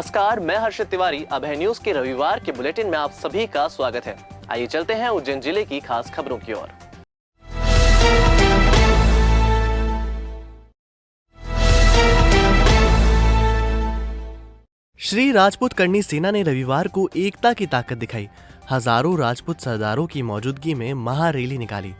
नमस्कार, मैं हर्षित तिवारी। अभय न्यूज के रविवार के बुलेटिन में आप सभी का स्वागत है। आइए चलते हैं उज्जैन जिले की खास खबरों की ओर। श्री राजपूत करनी सेना ने रविवार को एकता की ताकत दिखाई। हजारों राजपूत सरदारों की मौजूदगी में महारैली निकाली।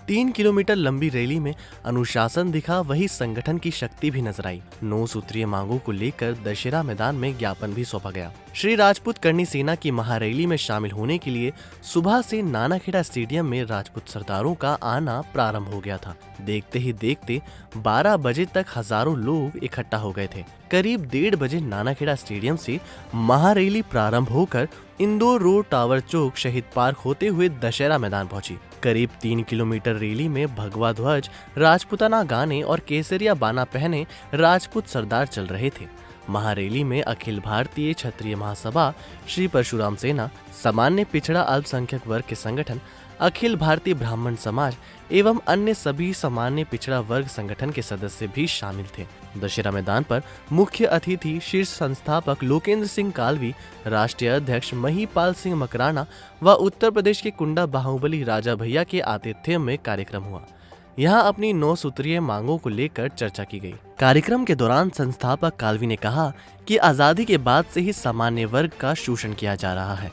3 किलोमीटर लंबी रैली में अनुशासन दिखा, वही संगठन की शक्ति भी नजर आई। 9 सूत्रीय मांगों को लेकर दशहरा मैदान में ज्ञापन भी सौंपा गया। श्री राजपूत करनी सेना की महारैली में शामिल होने के लिए सुबह से नानाखेड़ा स्टेडियम में राजपूत सरदारों का आना प्रारंभ हो गया था। देखते ही देखते 12 बजे तक हजारों लोग इकट्ठा हो गए थे। करीब 1:30 बजे नानाखेड़ा स्टेडियम से महारैली प्रारंभ होकर इंदौर रोड, टावर चौक, शहीद पार्क होते हुए दशहरा मैदान पहुंची। करीब 3 किलोमीटर रैली में भगवा ध्वज, राजपूताना गाने और केसरिया बाना पहने राजपूत सरदार चल रहे थे। महारैली में अखिल भारतीय क्षत्रिय महासभा, श्री परशुराम सेना, सामान्य पिछड़ा अल्पसंख्यक वर्ग के संगठन, अखिल भारतीय ब्राह्मण समाज एवं अन्य सभी सामान्य पिछड़ा वर्ग संगठन के सदस्य भी शामिल थे। दशहरा मैदान पर मुख्य अतिथि शीर्ष संस्थापक लोकेंद्र सिंह कालवी, राष्ट्रीय अध्यक्ष महिपाल सिंह मकराना व उत्तर प्रदेश के कुंडा बाहुबली राजा भैया के आतिथ्य में कार्यक्रम हुआ। यहाँ अपनी 9 सूत्रीय मांगों को लेकर चर्चा की गई। कार्यक्रम के दौरान संस्थापक कालवी ने कहा कि आजादी के बाद से ही सामान्य वर्ग का शोषण किया जा रहा है।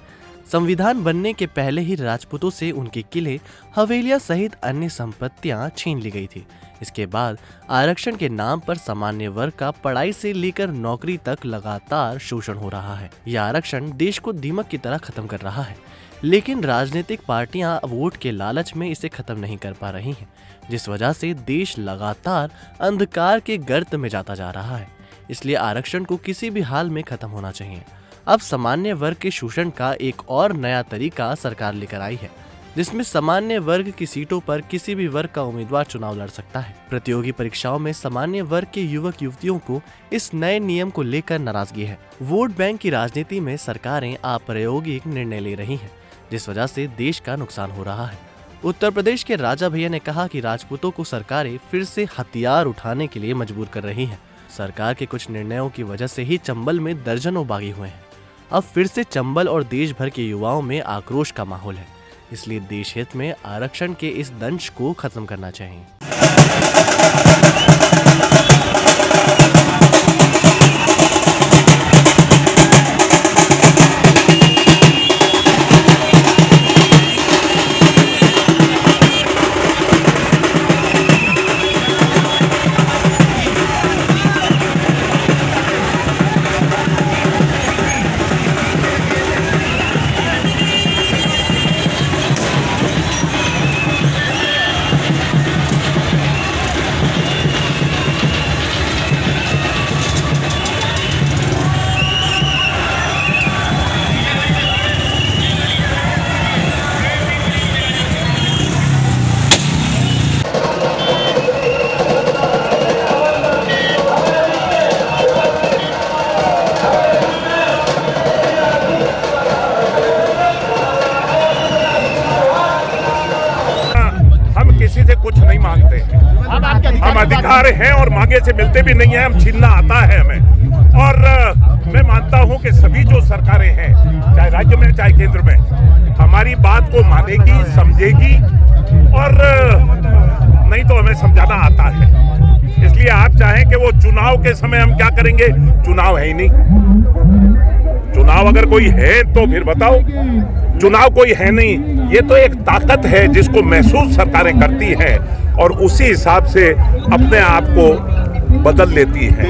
संविधान बनने के पहले ही राजपूतों से उनके किले, हवेलियां सहित अन्य संपत्तियां छीन ली गई थी। इसके बाद आरक्षण के नाम पर सामान्य वर्ग का पढ़ाई से लेकर नौकरी तक लगातार शोषण हो रहा है। यह आरक्षण देश को दीमक की तरह खत्म कर रहा है, लेकिन राजनीतिक पार्टियां वोट के लालच में इसे खत्म नहीं कर पा रही हैं, जिस वजह से देश लगातार अंधकार के गर्त में जाता जा रहा है। इसलिए आरक्षण को किसी भी हाल में खत्म होना चाहिए। अब सामान्य वर्ग के शोषण का एक और नया तरीका सरकार लेकर आई है, जिसमें सामान्य वर्ग की सीटों पर किसी भी वर्ग का उम्मीदवार चुनाव लड़ सकता है। प्रतियोगी परीक्षाओं में सामान्य वर्ग के युवक युवतियों को इस नए नियम को लेकर नाराजगी है। वोट बैंक की राजनीति में सरकारें अप्रायोगिक निर्णय ले रही हैं, जिस वजह से देश का नुकसान हो रहा है। उत्तर प्रदेश के राजा भैया ने कहा कि राजपूतों को सरकारें फिर से हथियार उठाने के लिए मजबूर कर रही हैं। सरकार के कुछ निर्णयों की वजह से ही चंबल में दर्जनों बागी हुए हैं। अब फिर से चंबल और देश भर के युवाओं में आक्रोश का माहौल है। इसलिए देश हित में आरक्षण के इस दंश को खत्म करना चाहिए। कुछ नहीं मांगते हैं, हम अधिकार हैं और मांगे से मिलते भी नहीं है। हम छीनना आता है हमें। और मैं मानता हूं कि सभी जो सरकारें हैं, चाहे राज्य में चाहे केंद्र में, हमारी बात को मानेगी, समझेगी और नहीं तो हमें समझाना आता है। इसलिए आप चाहें कि वो चुनाव के समय हम क्या करेंगे? चुनाव है ही नहीं। चुनाव अगर कोई है तो फिर बताओ। चुनाव कोई है नहीं। ये तो एक ताकत है जिसको महसूस सरकारें करती हैं और उसी हिसाब से अपने आप को बदल लेती हैं।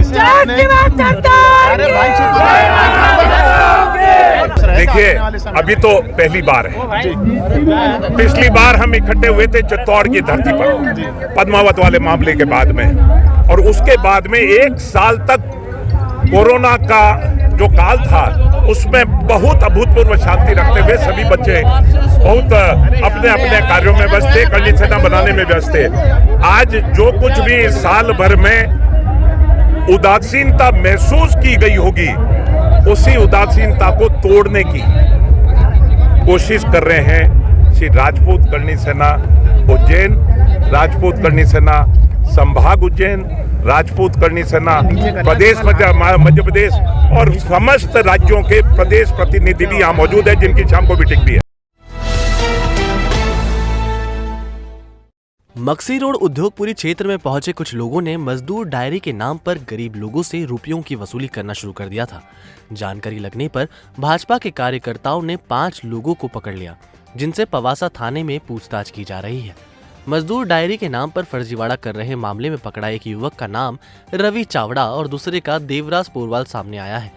देखिए, अभी तो पहली बार है। पिछली बार हम इकट्ठे हुए थे चित्तौड़ की धरती पर, पद्मावत वाले मामले के बाद में, और उसके बाद में 1 साल तक कोरोना का जो काल था उसमें बहुत अभूतपूर्व शांति रखते हुए सभी बच्चे बहुत अपने अपने कार्यों में व्यस्त थे, करनी सेना बनाने में व्यस्त थे। आज जो कुछ भी साल भर में उदासीनता महसूस की गई होगी, उसी उदासीनता को तोड़ने की कोशिश कर रहे हैं श्री राजपूत करनी सेना उज्जैन, राजपूत करनी सेना संभाग उज्जैन राजपूत करनी सेना प्रदेश मध्य प्रदेश और समस्त राज्यों के प्रदेश प्रतिनिधि भी यहाँ मौजूद है, जिनकी शाम को मीटिंग भी है। मक्सी रोड उद्योगपुरी क्षेत्र में पहुंचे कुछ लोगों ने मजदूर डायरी के नाम पर गरीब लोगों से रुपयों की वसूली करना शुरू कर दिया था। जानकारी लगने पर भाजपा के कार्यकर्ताओं ने 5 लोगों को पकड़ लिया, जिनसे पवासा थाने में पूछताछ की जा रही है। मजदूर डायरी के नाम पर फर्जीवाड़ा कर रहे मामले में पकड़ा एक युवक का नाम रवि चावड़ा और दूसरे का देवराज पोरवाल सामने आया है।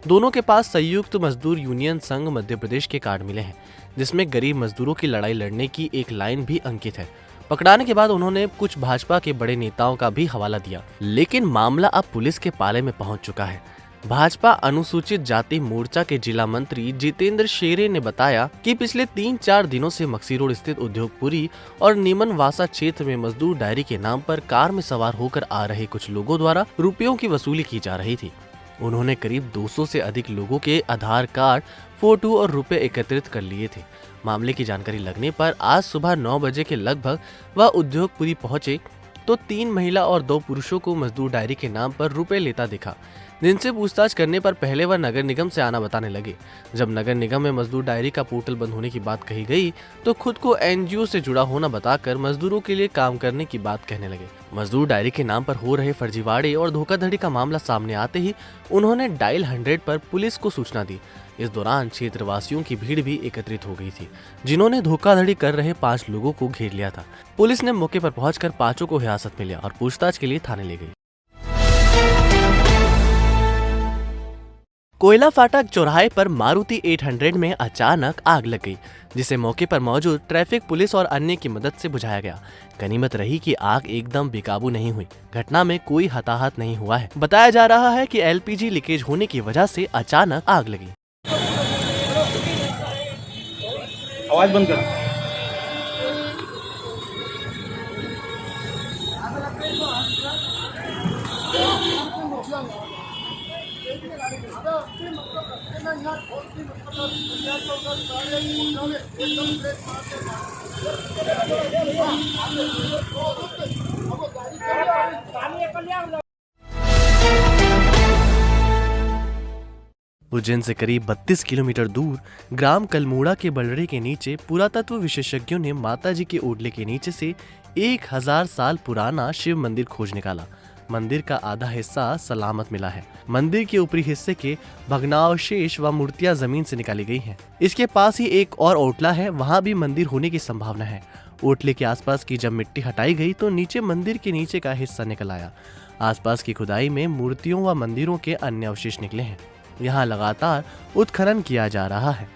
दोनों के पास संयुक्त मजदूर यूनियन संघ मध्य प्रदेश के कार्ड मिले हैं, जिसमें गरीब मजदूरों की लड़ाई लड़ने की एक लाइन भी अंकित है। पकड़ाने के बाद उन्होंने कुछ भाजपा के बड़े नेताओं का भी हवाला दिया, लेकिन मामला अब पुलिस के पाले में पहुंच चुका है। भाजपा अनुसूचित जाति मोर्चा के जिला मंत्री जितेंद्र शेरे ने बताया कि पिछले 3-4 दिनों से मक्सी रोड स्थित उद्योगपुरी और नीमनवासा क्षेत्र में मजदूर डायरी के नाम पर कार में सवार होकर आ रहे कुछ लोगों द्वारा रुपयों की वसूली की जा रही थी। उन्होंने करीब 200 से अधिक लोगों के आधार कार्ड, फोटो और रुपए एकत्रित कर लिए थे। मामले की जानकारी लगने पर आज सुबह 9 बजे के लगभग वह उद्योगपुरी पहुंचे तो 3 महिला और 2 पुरुषों को मजदूर डायरी के नाम पर रुपए लेता दिखा, जिनसे पूछताछ करने पर पहले वह नगर निगम से आना बताने लगे। जब नगर निगम में मजदूर डायरी का पोर्टल बंद होने की बात कही गई तो खुद को एनजीओ से जुड़ा होना बताकर मजदूरों के लिए काम करने की बात कहने लगे। मजदूर डायरी के नाम पर हो रहे फर्जीवाड़े और धोखाधड़ी का मामला सामने आते ही उन्होंने डायल 100 पर पुलिस को सूचना दी। इस दौरान क्षेत्रवासियों की भीड़ भी एकत्रित हो गई थी, जिन्होंने धोखाधड़ी कर रहे 5 लोगों को घेर लिया था। पुलिस ने मौके पर पहुंचकर 5 को हिरासत में लिया और पूछताछ के लिए थाने ले गई। कोयला फाटक चौराहे पर मारुति 800 में अचानक आग लग गई, जिसे मौके पर मौजूद ट्रैफिक पुलिस और अन्य की मदद से बुझाया गया। गनीमत रही कि आग एकदम बेकाबू नहीं हुई। घटना में कोई हताहत नहीं हुआ है। बताया जा रहा है कि एलपीजी लीकेज होने की वजह से अचानक आग लगी। आवाज बंद कर। उज्जैन से करीब 32 किलोमीटर दूर ग्राम कलमोड़ा के बलड़े के नीचे पुरातत्व विशेषज्ञों ने माताजी के ओटले के नीचे से 1000 साल पुराना शिव मंदिर खोज निकाला। मंदिर का आधा हिस्सा सलामत मिला है। मंदिर के ऊपरी हिस्से के भग्नावशेष व मूर्तियां जमीन से निकाली गई हैं। इसके पास ही एक और ओटला है, वहां भी मंदिर होने की संभावना है। ओटले के आसपास की जब मिट्टी हटाई गई तो नीचे मंदिर के नीचे का हिस्सा निकल आया। आसपास की खुदाई में मूर्तियों व मंदिरों के अन्य अवशेष निकले हैं। यहाँ लगातार उत्खनन किया जा रहा है।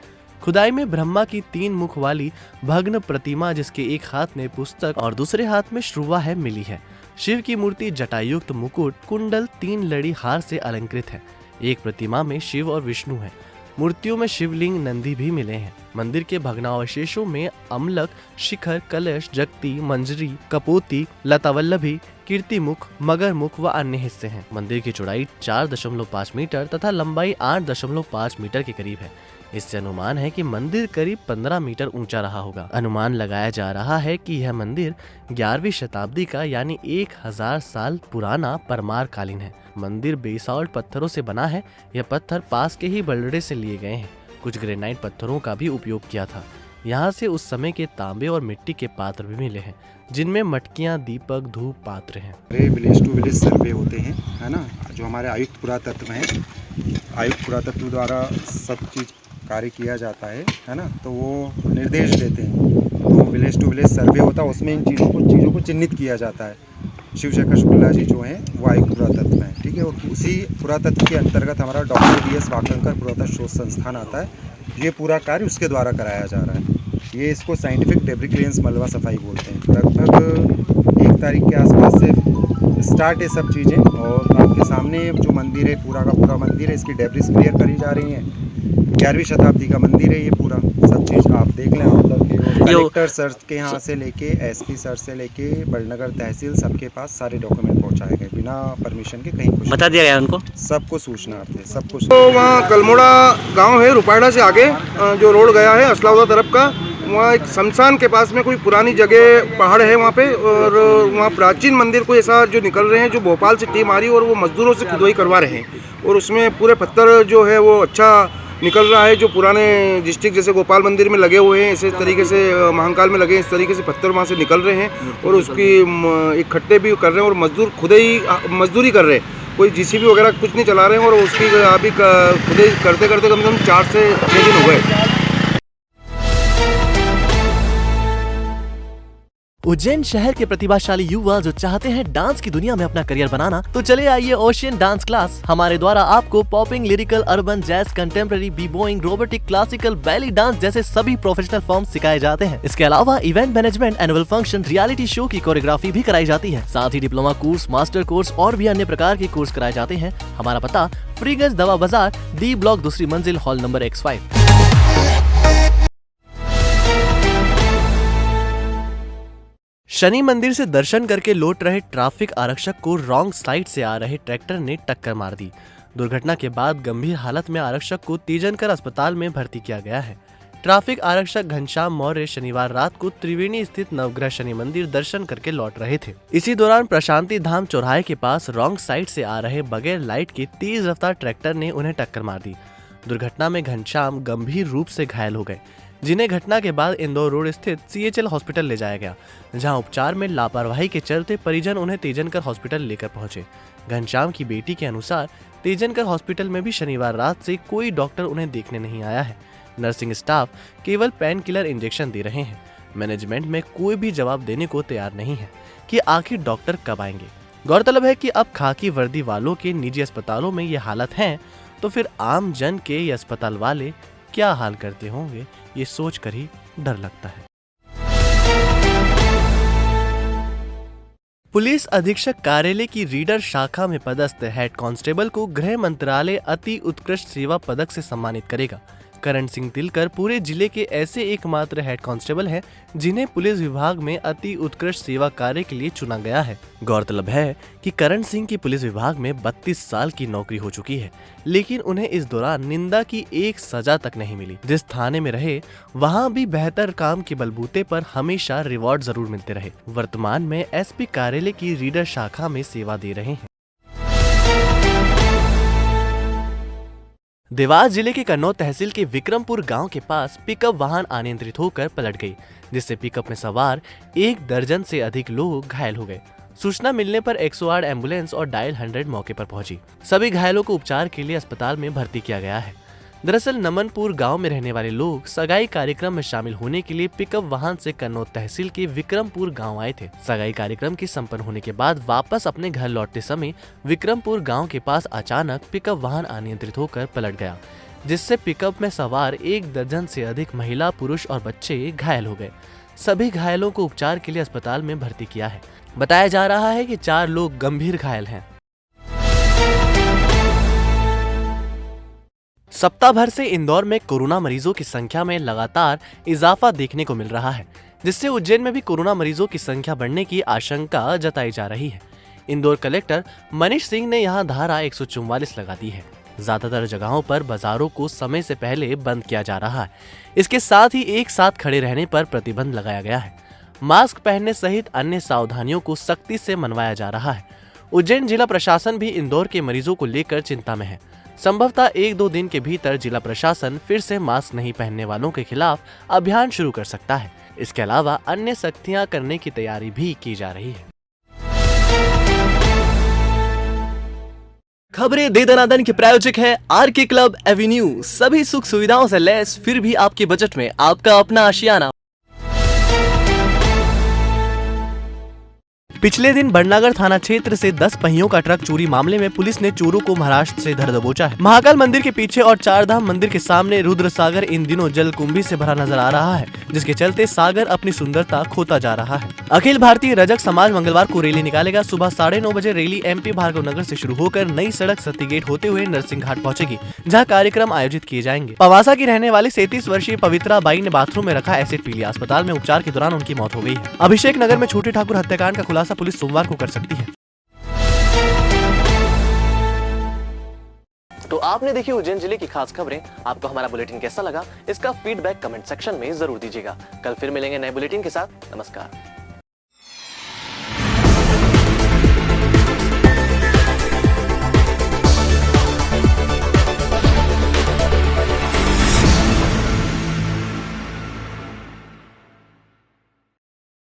खुदाई में ब्रह्मा की 3 मुख वाली भग्न प्रतिमा, जिसके एक हाथ में पुस्तक और दूसरे हाथ में श्रुवा है, मिली है। शिव की मूर्ति जटायुक्त मुकुट, कुंडल, 3 लड़ी हार से अलंकृत है। एक प्रतिमा में शिव और विष्णु है। मूर्तियों में शिवलिंग, नंदी भी मिले हैं। मंदिर के भग्नावशेषों में अमलक, शिखर, कलश, जगती, मंजरी, कपोती, लतावल्लभी, कीर्तिमुख, मगरमुख व अन्य हिस्से हैं। मंदिर की चौड़ाई 4.5 मीटर तथा लंबाई 8.5 मीटर के करीब है। इससे अनुमान है कि मंदिर करीब 15 मीटर ऊंचा रहा होगा। अनुमान लगाया जा रहा है कि यह मंदिर 11वीं शताब्दी का यानी 1000 साल पुराना परमार कालीन है। मंदिर बेसाल्ट पत्थरों से बना है। यह पत्थर पास के ही बलड़े से लिए गए हैं। कुछ ग्रेनाइट पत्थरों का भी उपयोग किया था। यहाँ से उस समय के तांबे और मिट्टी के पात्र भी मिले हैं, जिनमें मटकियाँ, दीपक, धूप पात्र हैं। विलेज टू विलेज सर्वे होते हैं, है ना, जो हमारे आयुक्त पुरातत्व हैं। आयुक्त पुरातत्व द्वारा सब चीज़ कार्य किया जाता है ना, तो वो निर्देश देते हैं। तो विलेज टू विलेज सर्वे होता है, उसमें इन चीज़ों को चिन्हित किया जाता है। शिवशंकर शुक्ला जी जो हैं वो आयुक्त पुरातत्व हैं, ठीक है। और उसी पुरातत्व के अंतर्गत हमारा डॉक्टर DS वाकंकर पुरातत्व शोध संस्थान आता है। ये पूरा कार्य उसके द्वारा कराया जा रहा है। ये इसको साइंटिफिक डेब्री क्लियरेंस मलबा सफाई बोलते हैं। लगभग 1 तारीख के आसपास से स्टार्ट है सब चीज़ें। और आपके सामने जो मंदिर है, पूरा का पूरा मंदिर है, इसकी डेब्रिस क्लियर करी जा रही हैं। 11वीं शताब्दी का मंदिर है ये पूरा। सब चीज़ आप देख लें। कलेक्टर सर के यहाँ से लेके SP सर से लेके बड़नगर तहसील सबके पास सारे डॉक्यूमेंट पहुँचाए गए बिना परमिशन के। कहीं कुछ बता दिया गया उनको, सबको सूचना है, सब कुछ। तो वहाँ कलमोड़ा गांव है, रुपाड़ा से आगे जो रोड गया है असलाउद्दीन तरफ का, वहाँ एक शमशान के पास में कोई पुरानी जगह पहाड़ है वहाँ पे, और वहाँ प्राचीन मंदिर कोई ऐसा जो निकल रहे हैं, जो भोपाल से टीम आ रही है और वो मजदूरों से खुदाई करवा रहे हैं, और उसमें पूरे पत्थर जो है वो अच्छा निकल रहा है, जो पुराने डिस्ट्रिक्ट जैसे गोपाल मंदिर में लगे हुए हैं, इसी तरीके से महाकाल में लगे हैं, इस तरीके से पत्थर वहाँ से निकल रहे हैं और उसकी इकट्ठे भी कर रहे हैं और मजदूर खुदाई मजदूरी कर रहे हैं, कोई जीसीबी वगैरह कुछ नहीं चला रहे हैं, और उसकी अभी खुदाई करते करते कम से कम 4 से 6 दिन हो गए। उज्जैन शहर के प्रतिभाशाली युवा जो चाहते हैं डांस की दुनिया में अपना करियर बनाना, तो चले आइए ओशियन डांस क्लास। हमारे द्वारा आपको popping, lyrical, urban, jazz, contemporary, b-boying, robotic, classical, belly dance जैसे सभी प्रोफेशनल फॉर्म सिखाए जाते हैं। इसके अलावा event management, annual function, reality show की कोरियोग्राफी भी कराई जाती है। साथ ही डिप्लोमा कोर्स, मास्टर कोर्स और भी अन्य प्रकार के कोर्स कराए जाते हैं। हमारा पता फ्रीगंज दवा बाजार, डी ब्लॉक, दूसरी मंजिल, हॉल नंबर X5। शनि मंदिर से दर्शन करके लौट रहे ट्रैफिक आरक्षक को रॉन्ग साइड से आ रहे ट्रैक्टर ने टक्कर मार दी। दुर्घटना के बाद गंभीर हालत में आरक्षक को तीजनकर अस्पताल में भर्ती किया गया है। ट्रैफिक आरक्षक घनश्याम मौर्य शनिवार रात को त्रिवेणी स्थित नवग्रह शनि मंदिर दर्शन करके लौट रहे थे। इसी दौरान प्रशांति धाम चौराहे के पास रॉन्ग साइड से आ रहे बगैर लाइट के तेज रफ्तार ट्रैक्टर ने उन्हें टक्कर मार दी। दुर्घटना में घनश्याम गंभीर रूप से घायल हो गए, जिन्हें घटना के बाद इंदौर रोड स्थित CHL हॉस्पिटल ले जाया गया, जहां उपचार में लापरवाही के चलते परिजन उन्हें तेजनकर हॉस्पिटल लेकर पहुंचे। घनश्याम की बेटी के अनुसार तेजनकर हॉस्पिटल में भी शनिवार रात से कोई डॉक्टर उन्हें देखने नहीं आया है। नर्सिंग स्टाफ केवल पेन किलर इंजेक्शन दे रहे हैं। मैनेजमेंट में कोई भी जवाब देने को तैयार नहीं है कि आखिर डॉक्टर कब आएंगे। गौरतलब है कि अब खाकी वर्दी वालों के निजी अस्पतालों में ये हालत है, तो फिर आम जन के ये अस्पताल वाले क्या हाल करते होंगे, ये सोचकर ही डर लगता है। पुलिस अधीक्षक कार्यालय की रीडर शाखा में पदस्थ हेड कांस्टेबल को गृह मंत्रालय अति उत्कृष्ट सेवा पदक से सम्मानित करेगा। करण सिंह तिलकर पूरे जिले के ऐसे एकमात्र हेड कांस्टेबल हैं जिन्हें पुलिस विभाग में अति उत्कृष्ट सेवा कार्य के लिए चुना गया है। गौरतलब है कि करण सिंह की पुलिस विभाग में 32 साल की नौकरी हो चुकी है, लेकिन उन्हें इस दौरान निंदा की एक सजा तक नहीं मिली। जिस थाने में रहे वहां भी बेहतर काम के बलबूते पर हमेशा रिवॉर्ड जरूर मिलते रहे। वर्तमान में SP कार्यालय की रीडर शाखा में सेवा दे रहे हैं। देवास जिले के कन्नौज तहसील के विक्रमपुर गांव के पास पिकअप वाहन अनियंत्रित होकर पलट गई, जिससे पिकअप में सवार 1 दर्जन से अधिक लोग घायल हो गए। सूचना मिलने पर 108 एम्बुलेंस और डायल 100 मौके पर पहुंची। सभी घायलों को उपचार के लिए अस्पताल में भर्ती किया गया है। दरअसल नमनपुर गांव में रहने वाले लोग सगाई कार्यक्रम में शामिल होने के लिए पिकअप वाहन से कन्नौज तहसील के विक्रमपुर गांव आए थे। सगाई कार्यक्रम के संपन्न होने के बाद वापस अपने घर लौटते समय विक्रमपुर गांव के पास अचानक पिकअप वाहन अनियंत्रित होकर पलट गया, जिससे पिकअप में सवार 1 दर्जन से अधिक महिला, पुरुष और बच्चे घायल हो गए। सभी घायलों को उपचार के लिए अस्पताल में भर्ती किया है। बताया जा रहा है कि 4 लोग गंभीर घायल हैं। सप्ताह भर से इंदौर में कोरोना मरीजों की संख्या में लगातार इजाफा देखने को मिल रहा है, जिससे उज्जैन में भी कोरोना मरीजों की संख्या बढ़ने की आशंका जताई जा रही है। इंदौर कलेक्टर मनीष सिंह ने यहां धारा 144 लगा दी है। ज्यादातर जगहों पर बाजारों को समय से पहले बंद किया जा रहा है। इसके साथ ही एक साथ खड़े रहने पर प्रतिबंध लगाया गया है। मास्क पहनने सहित अन्य सावधानियों को सख्ती से मनवाया जा रहा है। उज्जैन जिला प्रशासन भी इंदौर के मरीजों को लेकर चिंता में है। संभवतः 1-2 दिन के भीतर जिला प्रशासन फिर से मास्क नहीं पहनने वालों के खिलाफ अभियान शुरू कर सकता है। इसके अलावा अन्य सख्तियां करने की तैयारी भी की जा रही है। खबरें दे दनादन के प्रायोजक है RK क्लब एवेन्यू। सभी सुख सुविधाओं से लैस, फिर भी आपके बजट में आपका अपना आशियाना। पिछले दिन बड़नागर थाना क्षेत्र से 10 पहियों का ट्रक चोरी मामले में पुलिस ने चोरों को महाराष्ट्र से धर दबोचा है। महाकाल मंदिर के पीछे और 4 धाम मंदिर के सामने रुद्र सागर इन दिनों जलकुंभी से भरा नजर आ रहा है, जिसके चलते सागर अपनी सुंदरता खोता जा रहा है। अखिल भारतीय रजक समाज मंगलवार को रैली निकालेगा। सुबह 9:30 बजे रैली MP भार्गव नगर से शुरू होकर नई सड़क सती गेट होते हुए नरसिंह घाट पहुंचेगी, जहां कार्यक्रम आयोजित किए जाएंगे। पवासा की रहने वाली 37 वर्षीय पवित्रा बाई ने बाथरूम में रखा एसिड पी लिया। अस्पताल में उपचार के दौरान उनकी मौत हो गई है। अभिषेक नगर में छोटे ठाकुर हत्याकांड का खुलासा पुलिस सोमवार को कर सकती है। तो आपने देखी उज्जैन जिले की खास खबरें। आपको हमारा बुलेटिन कैसा लगा, इसका फीडबैक कमेंट सेक्शन में जरूर दीजिएगा। कल फिर मिलेंगे नए बुलेटिन के साथ। नमस्कार।